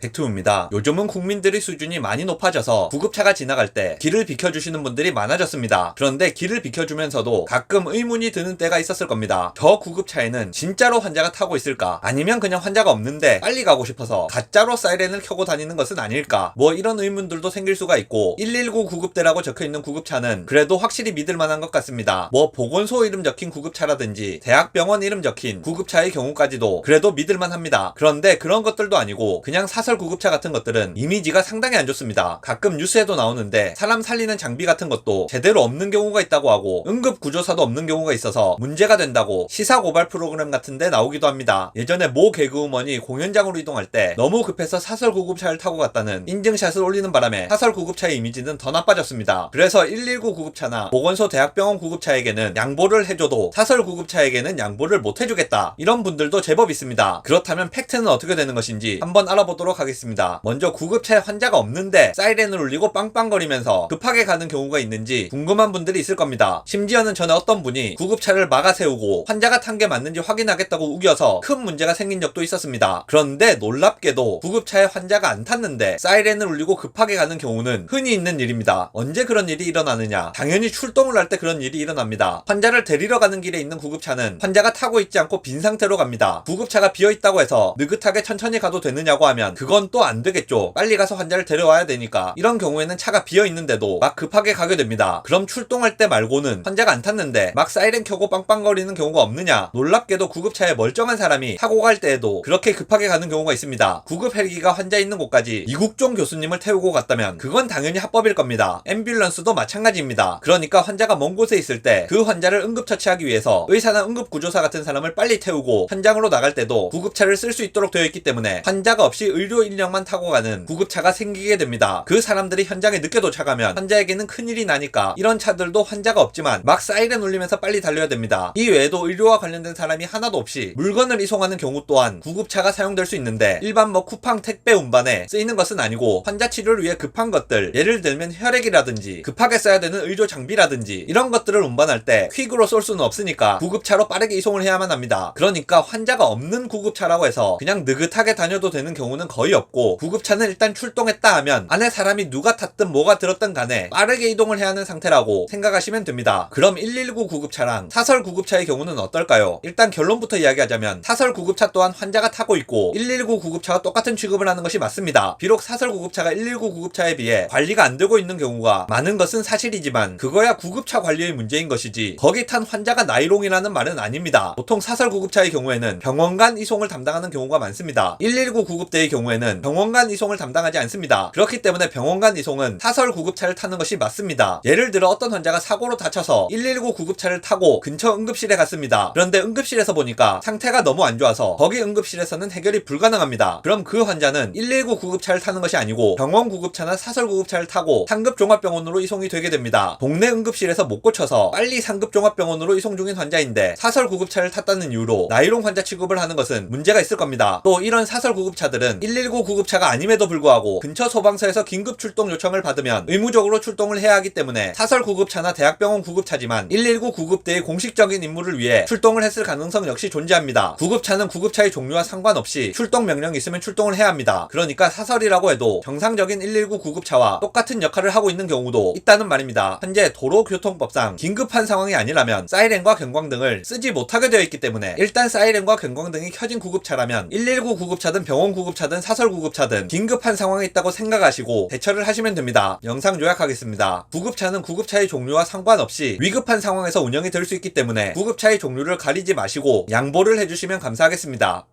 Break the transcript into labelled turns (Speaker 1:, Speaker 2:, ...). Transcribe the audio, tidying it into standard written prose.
Speaker 1: 백투입니다. 요즘은 국민들의 수준이 많이 높아져서 구급차가 지나갈 때 길을 비켜주시는 분들이 많아졌습니다. 그런데 길을 비켜주면서도 가끔 의문이 드는 때가 있었을 겁니다. 저 구급차에는 진짜로 환자가 타고 있을까? 아니면 그냥 환자가 없는데 빨리 가고 싶어서 가짜로 사이렌을 켜고 다니는 것은 아닐까? 뭐 이런 의문들도 생길 수가 있고 119 구급대라고 적혀있는 구급차는 그래도 확실히 믿을 만한 것 같습니다. 뭐 보건소 이름 적힌 구급차라든지 대학병원 이름 적힌 구급차의 경우까지도 그래도 믿을만 합니다. 그런데 그런 것들도 아니고 그냥 사설 구급차 같은 것들은 이미지가 상당히 안 좋습니다. 가끔 뉴스에도 나오는데 사람 살리는 장비 같은 것도 제대로 없는 경우가 있다고 하고 응급구조사도 없는 경우가 있어서 문제가 된다고 시사 고발 프로그램 같은데 나오기도 합니다. 예전에 모 개그우먼이 공연장으로 이동할 때 너무 급해서 사설 구급차를 타고 갔다는 인증샷을 올리는 바람에 사설 구급차의 이미지는 더 나빠졌습니다. 그래서 119 구급차나 보건소 대학병원 구급차에게는 양보를 해줘도 사설 구급차에게는 양보를 못 해주겠다, 이런 분들도 제법 있습니다. 그렇다면 팩트는 어떻게 되는 것인지 한번 알아보도록 하겠습니다. 먼저 구급차에 환자가 없는데 사이렌을 울리고 빵빵거리면서 급하게 가는 경우가 있는지 궁금한 분들이 있을 겁니다. 심지어는 전에 어떤 분이 구급차를 막아 세우고 환자가 탄 게 맞는지 확인하겠다고 우겨서 큰 문제가 생긴 적도 있었습니다. 그런데 놀랍게도 구급차에 환자가 안 탔는데 사이렌을 울리고 급하게 가는 경우는 흔히 있는 일입니다. 언제 그런 일이 일어나느냐? 당연히 출동을 할 때 그런 일이 일어납니다. 환자를 데리러 가는 길에 있는 구급차는 환자가 타고 있지 않고 빈 상태로 갑니다. 구급차가 비어있다고 해서 느긋하게 천천히 가도 되느냐고 하면 그건 또 안 되겠죠. 빨리 가서 환자를 데려와야 되니까. 이런 경우에는 차가 비어있는데도 막 급하게 가게 됩니다. 그럼 출동할 때 말고는 환자가 안 탔는데 막 사이렌 켜고 빵빵거리는 경우가 없느냐? 놀랍게도 구급차에 멀쩡한 사람이 타고 갈 때에도 그렇게 급하게 가는 경우가 있습니다. 구급 헬기가 환자 있는 곳까지 이국종 교수님을 태우고 갔다면 그건 당연히 합법일 겁니다. 앰뷸런스도 마찬가지입니다. 그러니까 환자가 먼 곳에 있을 때 그 환자를 응급처치하기 위해서 의사나 응급구조사 같은 사람을 빨리 태우고 현장으로 나갈 때도 구급차를 쓸 수 있도록 되어 있기 때문에 환자가 없이 의료 인력만 타고 가는 구급차가 생기게 됩니다. 그 사람들이 현장에 늦게 도착하면 환자에게는 큰일이 나니까 이런 차들도 환자가 없지만 막 사이렌 울리면서 빨리 달려야 됩니다. 이 외에도 의료와 관련된 사람이 하나도 없이 물건을 이송하는 경우 또한 구급차가 사용될 수 있는데 일반 쿠팡 택배 운반에 쓰이는 것은 아니고 환자 치료를 위해 급한 것들, 예를 들면 혈액이라든지 급하게 써야 되는 의료 장비라든지 이런 것들을 운반할 때 퀵으로 쏠 수는 없으니까 구급차로 빠르게 이송을 해야만 합니다. 그러니까 환자가 없는 구급차라고 해서 그냥 느긋하게 다녀도 되는 경우는 거의 없고, 구급차는 일단 출동했다 하면 안에 사람이 누가 탔든 뭐가 들었든 간에 빠르게 이동을 해야 하는 상태라고 생각하시면 됩니다. 그럼 119 구급차랑 사설 구급차의 경우는 어떨까요? 일단 결론부터 이야기하자면 사설 구급차 또한 환자가 타고 있고 119 구급차와 똑같은 취급을 하는 것이 맞습니다. 비록 사설 구급차가 119 구급차에 비해 관리가 안 되고 있는 경우가 많은 것은 사실이지만 그거야 구급차 관리의 문제인 것이지 거기 탄 환자가 나이롱이라는 말은 아닙니다. 보통 사설 구급차의 경우에는 병원 간 이송을 담당하는 경우가 많습니다. 119 구급대의 경우에는 병원 간 이송을 담당하지 않습니다. 그렇기 때문에 병원 간 이송은 사설 구급차를 타는 것이 맞습니다. 예를 들어 어떤 환자가 사고로 다쳐서 119 구급차를 타고 근처 응급실에 갔습니다. 그런데 응급실에서 보니까 상태가 너무 안 좋아서 거기 응급실에서는 해결이 불가능합니다. 그럼 그 환자는 119 구급차를 타는 것이 아니고 병원 구급차나 사설 구급차를 타고 상급 종합병원으로 이송이 되게 됩니다. 동네 응급실에서 못 고쳐서 빨리 상급 종합병원으로 이송 중인 환자인데 사설 구급차를 탔다는 이유로 나이롱 환자 취급을 하는 것은 문제가 있을 겁니다. 또 이런 사설 구급차들은 119 구급차가 아님에도 불구하고 근처 소방서에서 긴급 출동 요청을 받으면 의무적으로 출동을 해야 하기 때문에 사설 구급차나 대학병원 구급차지만 119 구급대의 공식적인 임무를 위해 출동을 했을 가능성 역시 존재합니다. 구급차는 구급차의 종류와 상관없이 출동 명령이 있으면 출동을 해야 합니다. 그러니까 사설이라고 해도 정상적인 119 구급차와 똑같은 역할을 하고 있는 경우도 있다는 말입니다. 현재 도로교통법상 긴급한 상황이 아니라면 사이렌과 경광등을 쓰지 못하게 되어 있기 때문에 일단 사이렌과 경광등이 켜진 구급차라면 119 구급차든 병원 구급차든 사설 구급차든 긴급한 상황이 있다고 생각하시고 대처를 하시면 됩니다. 영상 요약하겠습니다. 구급차는 구급차의 종류와 상관없이 위급한 상황에서 운영이 될 수 있기 때문에 구급차의 종류를 가리지 마시고 양보를 해주시면 감사하겠습니다.